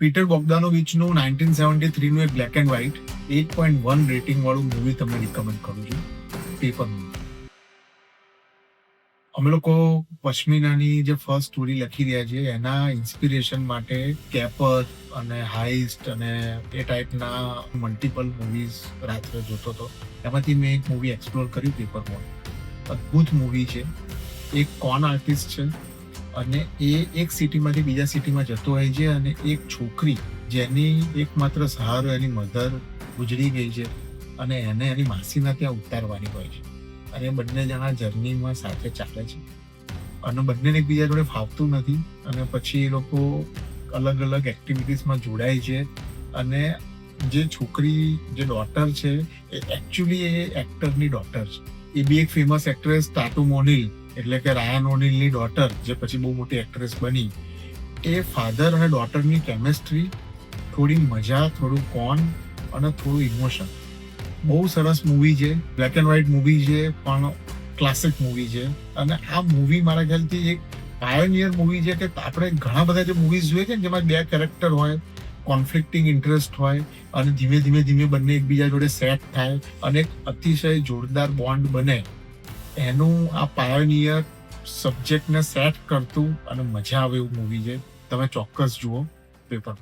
Peter બોગદાનોવિચનું 1973નું એક black and white 8.1 rating વાળું movie તમને રિકમેન્ડ કરું છું, પેપર મૂવી. અમે લોકો પશ્મિનાની જે ફર્સ્ટ સ્ટોરી લખી રહ્યા છે એના ઇન્સ્પિરેશન માટે કેપર અને હાઇસ્ટ અને એ ટાઈપના મલ્ટિપલ મૂવીઝ રાત્રે જોતો હતો. એમાંથી મેં એક મૂવી એક્સપ્લોર કર્યું, પેપર મોલ. અદ્ભુત મૂવી છે. એક કોન આર્ટિસ્ટ છે અને એ એક સિટીમાંથી બીજા સિટીમાં જતો હોય છે અને એક છોકરી જેની એકમાત્ર સહારો એની મધર ગુજરી ગઈ છે અને એને એની માસીના ત્યાં ઉતારવાની હોય છે અને બંને જણા જર્નીમાં સાથે ચાલે છે અને બંનેને એકબીજા જોડે ફાવતું નથી અને પછી એ લોકો અલગ અલગ એક્ટિવિટીઝમાં જોડાય છે અને જે છોકરી જે ડોટર છે એ એકચ્યુઅલી એ એક્ટરની ડોટર છે. એ બી એક ફેમસ એક્ટ્રેસ ટાટુ મોનિલ એટલે કે રાયન ઓનિલની ડોટર જે પછી બહુ મોટી એક્ટ્રેસ બની. એ ફાધર અને ડોટરની કેમેસ્ટ્રી, થોડી મજા, થોડું કોન અને થોડું ઇમોશન. બહુ સરસ મૂવી છે. બ્લેક એન્ડ વ્હાઇટ મૂવી છે પણ ક્લાસિક મૂવી છે અને આ મૂવી મારા ખ્યાલથી એક પાયોનિયર મૂવી છે કે આપણે ઘણા બધા જે મૂવીઝ જોઈએ છે જેમાં બે કેરેક્ટર હોય, કોન્ફ્લિક્ટિંગ ઇન્ટરેસ્ટ હોય અને ધીમે ધીમે બંને એકબીજા જોડે સેટ થાય અને એક અતિશય જોરદાર બોન્ડ બને. એનું આ પાયોનિયર સબ્જેક્ટને સેટ કરતું અને મજા આવે એવું મૂવી છે. તમે ચોક્કસ જુઓ પેપર.